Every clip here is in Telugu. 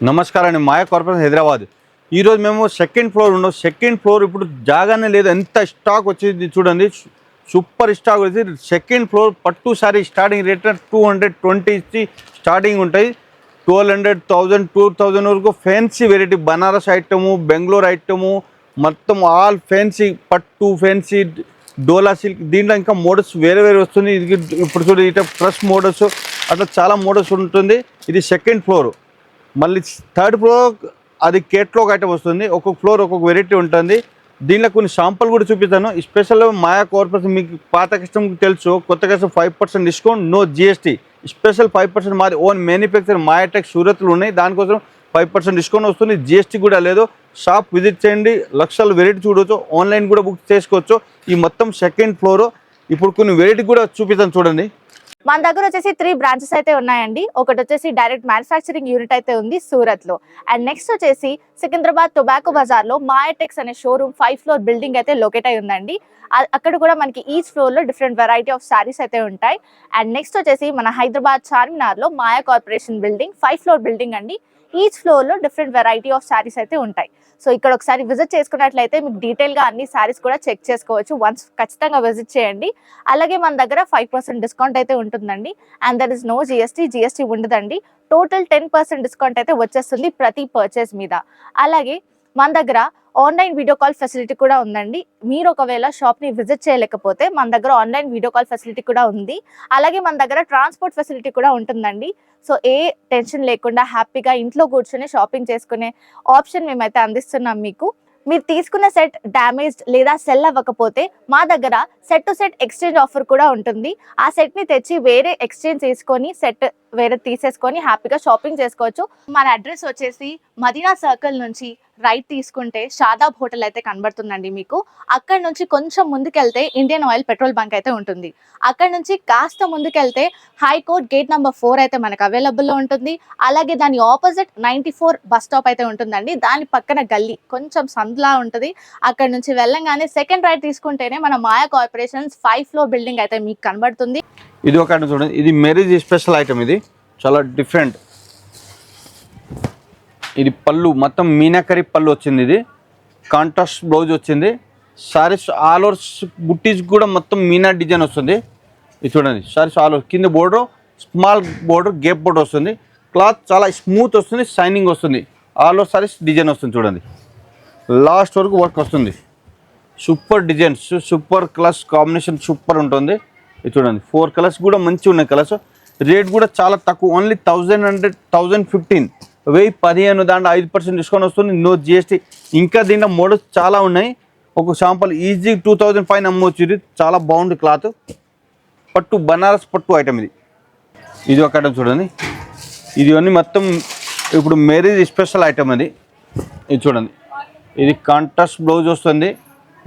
నమస్కారం అండి. మాయా కార్పొరేషన్ హైదరాబాద్. ఈరోజు మేము సెకండ్ ఫ్లోర్ ఉన్నాం. సెకండ్ ఫ్లోర్ ఇప్పుడు జాగానే లేదు, ఎంత స్టాక్ వచ్చింది చూడండి. సూపర్ స్టాక్ వచ్చి సెకండ్ ఫ్లోర్ పట్టు సారీ స్టార్టింగ్ రేట్ 220 ఇచ్చి స్టార్టింగ్ ఉంటాయి. 1200, 1000, 2000 వరకు fancy variety Banaras item, Bengaluru item, మొత్తం ఆల్ ఫ్యాన్సీ పట్టు, ఫ్యాన్సీ డోలా సిల్క్. దీంట్లో ఇంకా మోడల్స్ వేరే వేరే వస్తుంది. ఇది ఇప్పుడు చూడండి, ఇట్లా ప్లస్ మోడల్స్ అట్లా చాలా మోడల్స్ ఉంటుంది. ఇది సెకండ్ ఫ్లోర్. మళ్ళీ థర్డ్ ఫ్లోర్ అది కేట్లాగ్ ఐటమ్ వస్తుంది. ఒక్కొక్క ఫ్లోర్ ఒక్కొక్క వెరైటీ ఉంటుంది. దీనిలో కొన్ని శాంపుల్ కూడా చూపిస్తాను. స్పెషల్ మాయా కార్పొరేషన్ మీకు పాత కస్టమర్కి తెలుసు, కొత్త customer 5% discount, no GST. Special 5% మాది ఓన్ మ్యానుఫ్యాక్చర్ మాయాటెక్ సూరత్లో ఉన్నాయి. దానికోసం 5% డిస్కౌంట్ వస్తుంది. జిఎస్టీ కూడా లేదు. షాప్ విజిట్ చేయండి, లక్షల వెరైటీ చూడవచ్చు. ఆన్లైన్ కూడా బుక్ చేసుకోవచ్చు. ఈ మొత్తం సెకండ్ ఫ్లోర్. ఇప్పుడు కొన్ని వెరైటీ కూడా చూపిస్తాను చూడండి. మన దగ్గర వచ్చేసి 3 బ్రాంచెస్ అయితే ఉన్నాయండి. ఒకటి వచ్చేసి డైరెక్ట్ మ్యానుఫ్యాక్చరింగ్ యూనిట్ అయితే ఉంది సూరత్ లో. అండ్ నెక్స్ట్ వచ్చేసి సికింద్రాబాద్ టొబాకో బజార్ లో మాయాటెక్స్ అనే షోరూమ్ 5 ఫ్లోర్ బిల్డింగ్ అయితే లొకేట్ అయి ఉందండి. అక్కడ కూడా మనకి ఈచ్ ఫ్లోర్ లో డిఫరెంట్ వెరైటీ ఆఫ్ సారీస్ అయితే ఉంటాయి. అండ్ నెక్స్ట్ వచ్చేసి మన హైదరాబాద్ చార్మినార్ లో మాయా కార్పొరేషన్ బిల్డింగ్ 5 ఫ్లోర్ బిల్డింగ్ అండి. ఈచ్ ఫ్లోర్ లో డిఫరెంట్ వెరైటీ ఆఫ్ సారీస్ అయితే ఉంటాయి. సో ఇక్కడ ఒకసారి విజిట్ చేసుకున్నట్లయితే మీకు డీటెయిల్ గా అన్ని సారీస్ కూడా చెక్ చేసుకోవచ్చు. వన్స్ ఖచ్చితంగా విజిట్ చేయండి. అలాగే మన దగ్గర 5% డిస్కౌంట్ అయితే ఉంటుందండి. And there is no GST ఉండదండి. టోటల్ 10% డిస్కౌంట్ అయితే వచ్చేస్తుంది ప్రతి పర్చేస్ మీద. అలాగే మన దగ్గర ఆన్లైన్ వీడియో కాల్ ఫెసిలిటీ కూడా ఉందండి. మీరు ఒకవేళ షాప్ ని విజిట్ చేయలేకపోతే మన దగ్గర ఆన్లైన్ వీడియో కాల్ ఫెసిలిటీ కూడా ఉంది. అలాగే మన దగ్గర ట్రాన్స్పోర్ట్ ఫెసిలిటీ కూడా ఉంటుందండి. సో ఏ టెన్షన్ లేకుండా హ్యాపీగా ఇంట్లో కూర్చొని షాపింగ్ చేసుకునే ఆప్షన్ మేమైతే అందిస్తున్నాం మీకు. మీరు తీసుకున్న సెట్ డ్యామేజ్డ్ లేదా సెల్ అవ్వకపోతే మా దగ్గర set to set exchange offer కూడా ఉంటుంది. ఆ సెట్ ని తెచ్చి వేరే ఎక్స్చేంజ్ చేసుకొని సెట్ వేరే తీసేసుకొని హ్యాపీగా షాపింగ్ చేసుకోవచ్చు. మన అడ్రస్ వచ్చేసి మదీనా సర్కిల్ నుంచి రైట్ తీసుకుంటే షాదాబ్ హోటల్ అయితే కనబడుతుందండి మీకు. అక్కడ నుంచి కొంచెం ముందుకెళ్తే ఇండియన్ ఆయిల్ పెట్రోల్ బంక్ అయితే ఉంటుంది. అక్కడ నుంచి కాస్త ముందుకెళ్తే హైకోర్ట్ గేట్ నెంబర్ 4 అయితే మనకు అవైలబుల్లో ఉంటుంది. అలాగే దాని ఆపోజిట్ 94 బస్ స్టాప్ అయితే ఉంటుందండి. దాని పక్కన గల్లీ కొంచెం సందులా ఉంటుంది. అక్కడ నుంచి వెళ్ళంగానే సెకండ్ రైట్ తీసుకుంటేనే మన మాయా కార్పొరేషన్స్ 5 ఫ్లోర్ బిల్డింగ్ అయితే మీకు కనబడుతుంది. ఇది ఒక చూడండి, ఇది మ్యారేజ్ స్పెషల్ ఐటమ్. ఇది చాలా డిఫరెంట్. ఇది పళ్ళు మొత్తం మీనాకరి పళ్ళు వచ్చింది. ఇది కాంట్రాస్ట్ బ్లౌజ్ వచ్చింది. సారీస్ ఆల్ ఓవర్ బుట్టీస్ కూడా మొత్తం మీనా డిజైన్ వస్తుంది. ఇది చూడండి, సారీస్ ఆల్ ఓవర్ కింద border small border gap border వస్తుంది. క్లాత్ చాలా స్మూత్ వస్తుంది, షైనింగ్ వస్తుంది. ఆల్ ఓవర్ సారీస్ డిజైన్ వస్తుంది చూడండి, లాస్ట్ వరకు వర్క్ వస్తుంది. Super designs, super colours combination super ఉంటుంది. ఇది చూడండి, 4 కలర్స్ కూడా మంచిగా ఉన్నాయి కలర్స్. రేట్ కూడా చాలా తక్కువ, ఓన్లీ 1015. 1015 దాంట్లో 5% డిస్కౌంట్ వస్తుంది, నో జిఎస్టీ. ఇంకా దీంట్లో మోడల్స్ చాలా ఉన్నాయి. ఒక శాంపుల్ ఈజీ 2000 పైన అమ్మవచ్చు. ఇది చాలా బాగుంది క్లాత్. పట్టు బనారస్ పట్టు ఐటమ్ ఇది. ఇది ఒక ఐటమ్ చూడండి. ఇది అన్నీ మొత్తం ఇప్పుడు మ్యారేజ్ స్పెషల్ ఐటమ్ అది. ఇది చూడండి, ఇది కాంట్రాస్ట్ బ్లౌజ్ వస్తుంది,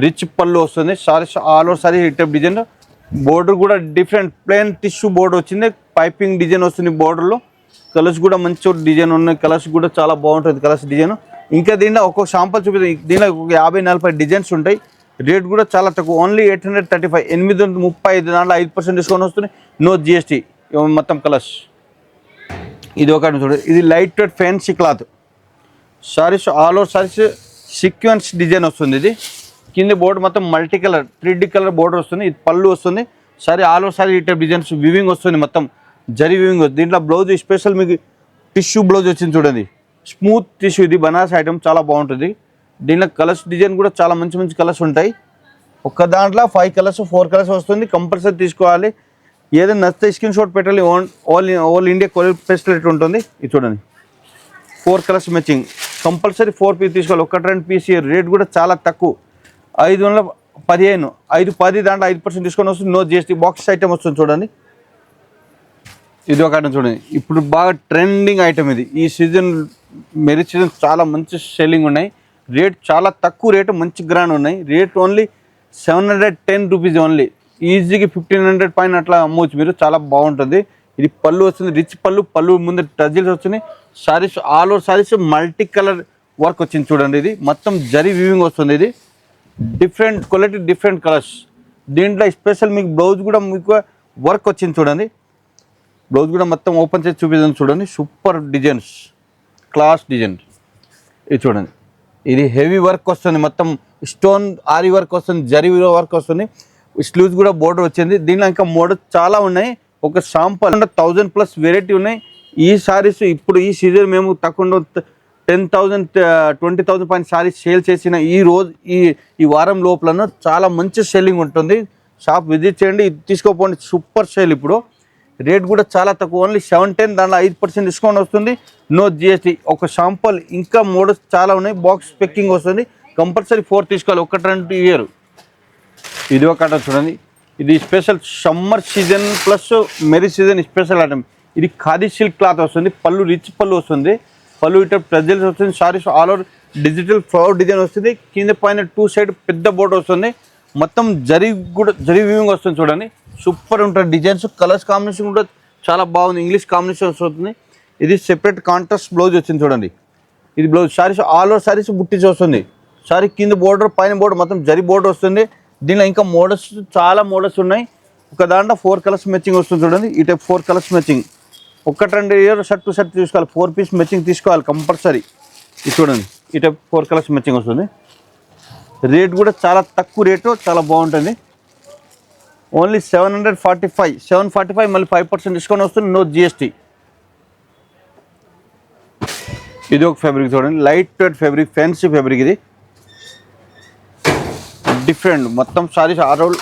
రిచ్ పళ్ళు వస్తుంది. సారీస్ ఆల్ ఓవర్ సారీ ఈ టైప్ డిజైన్. బోర్డర్ కూడా డిఫరెంట్ ప్లెయిన్ టిష్యూ బోర్డర్ వచ్చింది. పైపింగ్ డిజైన్ వస్తుంది బోర్డర్లో. కలర్స్ కూడా మంచి డిజైన్ ఉన్నాయి. కలర్స్ కూడా చాలా బాగుంటుంది కలర్స్ డిజైన్. ఇంకా దీంట్లో ఒక్కొక్క శాంపుల్ చూపిస్తాం. దీంట్లో 50-40 డిజైన్స్ ఉంటాయి. రేట్ కూడా చాలా తక్కువ, ఓన్లీ 835. 835 దాంట్లో 5% డిస్కౌంట్ వస్తుంది, నో జిఎస్టీ. మొత్తం కలర్స్. ఇది ఒకటి చూడండి, ఇది light weight fancy cloth. Saris all over saris sequence design వస్తుంది. ఇది కింద బోర్డు మొత్తం multi colour 3D colour border వస్తుంది. ఇది పళ్ళు వస్తుంది. సారీ ఆల్ ఓవర్ సారీ ఈ టైప్ డిజైన్స్ వివింగ్ వస్తుంది, మొత్తం జరీ వివింగ్ వస్తుంది. దీంట్లో బ్లౌజ్ స్పెషల్ మీకు టిష్యూ బ్లౌజ్ వచ్చింది చూడండి, స్మూత్ టిష్యూ. ఇది బనారస్ ఐటమ్ చాలా బాగుంటుంది. దీంట్లో కలర్స్ డిజైన్ కూడా చాలా మంచి మంచి కలర్స్ ఉంటాయి. ఒక్క దాంట్లో 5 కలర్స్ 4 కలర్స్ వస్తుంది. కంపల్సరీ తీసుకోవాలి. ఏదైనా నచ్చితే స్క్రీన్ షాట్ పెట్టాలి. ఆల్ ఇండియా కొరియర్ ఫెసిలిటీ ఉంటుంది. ఇది చూడండి, 4 కలర్స్ మ్యాచింగ్. కంపల్సరీ 4 పీస్ తీసుకోవాలి. 1-2 పీస్. రేట్ కూడా చాలా తక్కువ, 515. 510 దాంట్లో 5% డిస్కౌంట్ వస్తుంది, నో జిఎస్టీ. బాక్స్ ఐటమ్ వస్తుంది చూడండి. ఇది ఒక ఐటమ్ చూడండి, ఇప్పుడు బాగా ట్రెండింగ్ ఐటమ్ ఇది. ఈ సీజన్ మ్యారేజ్ సీజన్ చాలా మంచి సెల్లింగ్ ఉన్నాయి. రేట్ చాలా తక్కువ రేటు, మంచి గ్రాండ్ ఉన్నాయి. Rate only 710 rupees only. ఈజీగా 1500 పైన అట్లా అమ్మవచ్చు మీరు. చాలా బాగుంటుంది. ఇది పళ్ళు వస్తుంది, రిచ్ పళ్ళు. పళ్ళు ముందు టజిల్స్ వస్తున్నాయి. Saris all over saris multi colour work వచ్చింది చూడండి. ఇది మొత్తం జరీ వీవింగ్ వస్తుంది. ఇది డిఫరెంట్ క్వాలిటీ, డిఫరెంట్ కలర్స్. దీంట్లో స్పెషల్ మీకు బ్లౌజ్ కూడా మీకు వర్క్ వచ్చింది చూడండి. బ్లౌజ్ కూడా మొత్తం ఓపెన్ చేసి చూపిస్తాను చూడండి. Super designs, class design. ఇది చూడండి, ఇది హెవీ వర్క్ వస్తుంది, మొత్తం స్టోన్ ఆరి వర్క్ వస్తుంది, జరీ వర్క్ వస్తుంది, స్లీవ్స్ కూడా బోర్డర్ వచ్చింది. దీనిలో ఇంకా మోడల్స్ చాలా ఉన్నాయి. ఒక శాంపుల్ 1000+ వెరైటీ ఉన్నాయి. ఈ సారీస్ ఇప్పుడు ఈ సీజన్ మేము తక్కువ 10,000 20,000 పైన సారీస్ సేల్ చేసిన ఈ రోజు ఈ వారం లోపల చాలా మంచి సెల్లింగ్ ఉంటుంది. షాప్ విజిట్ చేయండి, తీసుకోపోండి, సూపర్ సేల్. ఇప్పుడు రేట్ కూడా చాలా తక్కువ, ఓన్లీ 710, దాంట్లో 5% డిస్కౌంట్ వస్తుంది, నో జిఎస్టీ. ఒక శాంపుల్ ఇంకా మోడల్స్ చాలా ఉన్నాయి, బాక్స్ పెక్కింగ్ వస్తుంది, కంపల్సరీ 4 తీసుకోవాలి, 1-2 ఇయర్. ఇది ఒక ఐటమ్ చూడండి, ఇది special summer season plus marriage season special item. ఇది ఖాదీ సిల్క్ క్లాత్ వస్తుంది, పళ్ళు రిచ్ పళ్ళు వస్తుంది, పళ్ళు ఇటు ప్రజల్స్ వస్తుంది, saris all over digital flower design వస్తుంది, కింద పైన 2 సైడ్ పెద్ద బోర్డర్ వస్తుంది, మొత్తం జరీ వీవింగ్ వస్తుంది. చూడండి సూపర్ ఉంటుంది, డిజైన్స్ కలర్స్ కాంబినేషన్ కూడా చాలా బాగుంది, ఇంగ్లీష్ కాంబినేషన్ వస్తుంది. ఇది సెపరేట్ కాంట్రాస్ట్ బ్లౌజ్ వచ్చింది చూడండి, ఇది blouse. Saris all over saris buttis వస్తుంది, సారీ కింద బోర్డర్ పైన బోర్డర్ మొత్తం జరీ బోర్డర్ వస్తుంది. దీనిలో ఇంకా మోడల్స్ చాలా మోడల్స్ ఉన్నాయి. ఒక దాంట్లో 4 కలర్స్ మ్యాచింగ్ వస్తుంది చూడండి, ఈ type 4 colours matching. 1-2 year shirt to shirt తీసుకోవాలి, 4 పీస్ మ్యాచింగ్ తీసుకోవాలి కంపల్సరీ. ఇది చూడండి, ఈ టైప్ 4 కలర్స్ మ్యాచింగ్ వస్తుంది. రేట్ కూడా చాలా తక్కువ రేటు, చాలా బాగుంటుంది, ఓన్లీ 745 మళ్ళీ 5% డిస్కౌంట్ వస్తుంది, నో జిఎస్టీ. ఇది ఒక ఫ్యాబ్రిక్ చూడండి, light weight fabric, fancy fabric, ఇది డిఫరెంట్. మొత్తం సారీస్ ఆరోల్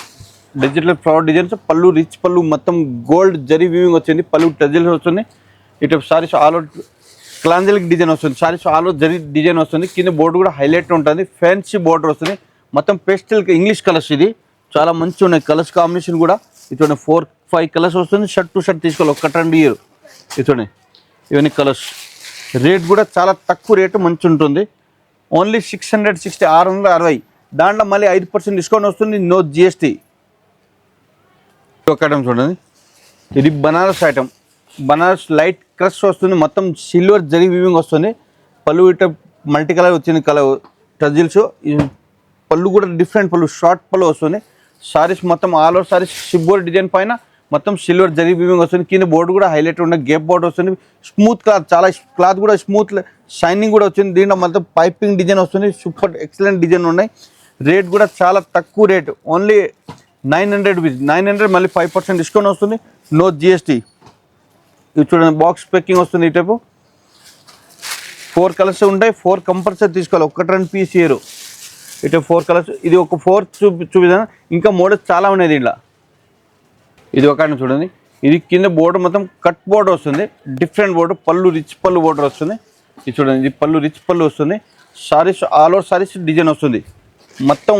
డిజిటల్ ఫ్లవర్ డిజైన్స్, పళ్ళు రిచ్ పళ్ళు, మొత్తం గోల్డ్ జరీ వీవింగ్ వచ్చింది, పళ్ళు టజిల్స్ వస్తుంది. ఇటు సారీస్ ఆల్ ఓవర్ క్లాంజలిక్ డిజైన్ వస్తుంది, saris all over zari design వస్తుంది, కింద బోర్డు కూడా హైలైట్ ఉంటుంది, ఫ్యాన్సీ బోర్డర్ వస్తుంది, మొత్తం పేస్టల్ ఇంగ్లీష్ కలర్స్. ఇది చాలా మంచిగా ఉన్నాయి కలర్స్ కాంబినేషన్ కూడా. ఇది 4-5 కలర్స్ వస్తుంది, షర్ట్ టు షర్ట్ తీసుకోవాలి, 1-2 ఇయర్. ఇది చూడండి, ఇవన్నీ కలర్స్. రేట్ కూడా చాలా తక్కువ రేటు, మంచి ఉంటుంది, ఓన్లీ 660, దాంట్లో మళ్ళీ 5% డిస్కౌంట్ వస్తుంది, నో జిఎస్టీ. ఒక ఐటమ్ చూడండి, ఇది Banaras item, Banaras light crush వస్తుంది, మొత్తం సిల్వర్ జరీ వీవింగ్ వస్తుంది, పళ్ళు ఇట మల్టీ కలర్ వచ్చింది, కలర్ టజిల్స్. పళ్ళు కూడా డిఫరెంట్ పళ్ళు, షార్ట్ పళ్ళు వస్తుంది, సారీస్ మొత్తం ఆల్ ఓవర్ సారీస్ షిబ్బోర్ డిజైన్ పైన మొత్తం సిల్వర్ జరీ వీవింగ్ వస్తుంది, కింద బోర్డు కూడా హైలైట్ ఉన్న గేప్ బోర్డు వస్తుంది, స్మూత్ క్లాత్, చాలా క్లాత్ కూడా స్మూత్ షైనింగ్ కూడా వచ్చింది. దీంట్లో మొత్తం పైపింగ్ డిజైన్ వస్తుంది, సూపర్ ఎక్సలెంట్ డిజైన్ ఉన్నాయి. రేట్ కూడా చాలా తక్కువ రేట్, ఓన్లీ 900 రూపీస్, 900 మళ్ళీ 5% డిస్కౌంట్ వస్తుంది, నో జిఎస్టీ. ఇది చూడండి, బాక్స్ ప్యాకింగ్ వస్తుంది, ఈ టైపు 4 కలర్స్ ఉంటాయి, 4 కంపల్సరీ తీసుకోవాలి, 1-2 పీస్ ఇయర్. ఇటు 4 కలర్స్, ఇది ఒక 4 చూపిస్తాను, ఇంకా మోడల్స్ చాలా ఉన్నాయి దీంట్లో. ఇది ఒక చూడండి, ఇది కింద బోర్డర్ మొత్తం కట్ బోర్డర్ వస్తుంది, డిఫరెంట్ బోర్డర్, పళ్ళు రిచ్ పళ్ళు బోర్డర్ వస్తుంది. ఇది చూడండి, ఇది పళ్ళు రిచ్ పళ్ళు వస్తుంది, saris all over saris design వస్తుంది, మొత్తం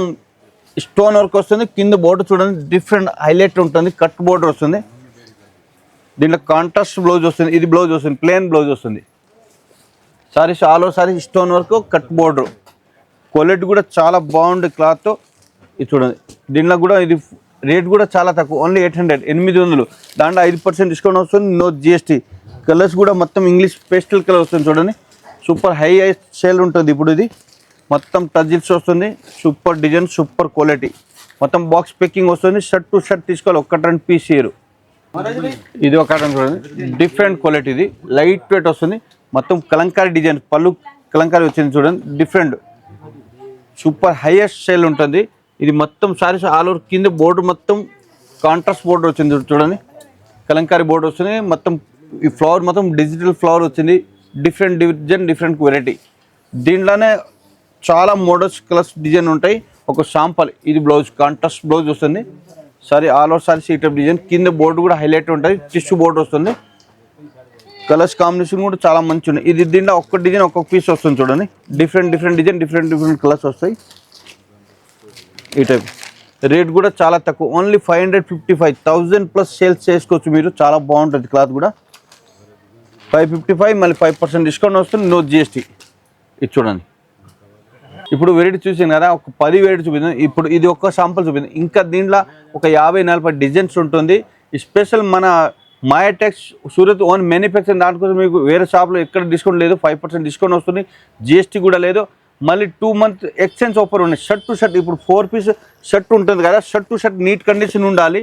స్టోన్ వర్క్ వస్తుంది, కింద బోర్డర్ చూడండి డిఫరెంట్ హైలైట్ ఉంటుంది, కట్ బోర్డర్ వస్తుంది. దీంట్లో కాంట్రాస్ట్ బ్లౌజ్ వస్తుంది, ఇది బ్లౌజ్ వస్తుంది, ప్లెయిన్ బ్లౌజ్ వస్తుంది, saris all over saris stone work, cut border, quality కూడా చాలా బాగుంది క్లాత్. ఇది చూడండి, దీంట్లో కూడా ఇది రేట్ కూడా చాలా తక్కువ, ఓన్లీ 800, దాంట్లో 5% డిస్కౌంట్ వస్తుంది, నో జిఎస్టీ. కలర్స్ కూడా మొత్తం ఇంగ్లీష్ పేస్టల్ కలర్ వస్తుంది చూడండి, సూపర్ హై సేల్ ఉంటుంది. ఇప్పుడు ఇది మొత్తం టజిల్స్ వస్తుంది, సూపర్ డిజైన్, సూపర్ క్వాలిటీ, మొత్తం బాక్స్ ప్యాకింగ్ వస్తుంది, షర్ట్ టు షర్ట్ తీసుకోవాలి, 1-2 పీస్ ఇయర్. ఇది ఒక ఐటమ్ చూడండి, డిఫరెంట్ క్వాలిటీ, ఇది లైట్ వెయిట్ వస్తుంది, మొత్తం కలంకారీ డిజైన్, పళ్ళు కలంకారీ వచ్చింది చూడండి, డిఫరెంట్ సూపర్ హైయెస్ట్ సేల్ ఉంటుంది. ఇది మొత్తం సారీస్ ఆల్ ఓవర్ కింద బోర్డు మొత్తం కాంట్రాస్ట్ బోర్డర్ వచ్చింది చూడండి, కలంకారీ బోర్డు వస్తుంది, మొత్తం ఈ ఫ్లవర్ మొత్తం డిజిటల్ ఫ్లవర్ వచ్చింది, డిఫరెంట్ డిజైన్, డిఫరెంట్ వెరైటీ. దీంట్లోనే చాలా మోడల్స్ కలర్స్ డిజైన్ ఉంటాయి. ఒక శాంపల్, ఇది బ్లౌజ్, కాంట్రాస్ట్ బ్లౌజ్ వస్తుంది, sari all over sari setup design, కింద బోర్డు కూడా హైలైట్ ఉంటుంది, టిష్యూ బోర్డు వస్తుంది, కలర్స్ కాంబినేషన్ కూడా చాలా మంచి ఉన్నాయి. ఇది దీంట్లో ఒక్క డిజైన్ ఒక్కొక్క పీస్ వస్తుంది చూడండి, డిఫరెంట్ డిజైన్, డిఫరెంట్ కలర్స్ వస్తాయి. ఈ టైప్ రేట్ కూడా చాలా తక్కువ, ఓన్లీ 555, 1000+ సేల్స్ చేసుకోవచ్చు మీరు, చాలా బాగుంటుంది క్లాత్ కూడా. 555 మళ్ళీ 5% డిస్కౌంట్ వస్తుంది, నో జిఎస్టీ. ఇది చూడండి, ఇప్పుడు వెరైటీ చూసాను కదా, ఒక 10 వెరైటీ చూపించాను, ఇప్పుడు ఇది ఒక్క శాంపుల్ చూపించాను, ఇంకా దీంట్లో ఒక 50-40 డిజైన్స్ ఉంటుంది. స్పెషల్ మన మాయాటెక్స్ సూరత్ ఓన్ మ్యానుఫ్యాక్చరింగ్, దానికోసం మీకు వేరే షాప్లో ఎక్కడ డిస్కౌంట్ లేదు, 5% డిస్కౌంట్ వస్తుంది, జిఎస్టీ కూడా లేదు. మళ్ళీ 2 మంత్ ఎక్స్చేంజ్ ఆఫర్ ఉన్నాయి, షర్ట్ టు షర్ట్. ఇప్పుడు 4 పీస్ షర్ట్ ఉంటుంది కదా, shirt to shirt neat condition ఉండాలి,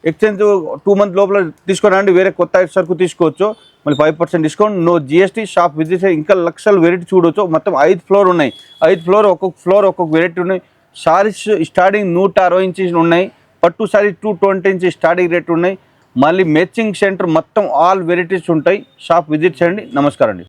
ఎక్స్చేంజ్ 2 మంత్ లోపల తీసుకురండి, వేరే కొత్త సరుకు తీసుకోవచ్చు. మళ్ళీ 5% discount, no GST. Shop visit ఇంకా లక్షల వెరైటీ చూడవచ్చు. మొత్తం 5 ఫ్లోర్ ఉన్నాయి. 5 ఫ్లోర్ ఒక్కొక్క వెరైటీ ఉన్నాయి. సారీస్ స్టార్టింగ్ 160 ఇంచెస్ ఉన్నాయి. పట్టు సారీ 220 ఇంచెస్ స్టార్టింగ్ రేట్ ఉన్నాయి. మళ్ళీ మ్యాచింగ్ సెంటర్ మొత్తం ఆల్ వెరైటీస్ ఉంటాయి. షాప్ విజిట్ చేయండి. నమస్కారం అండి.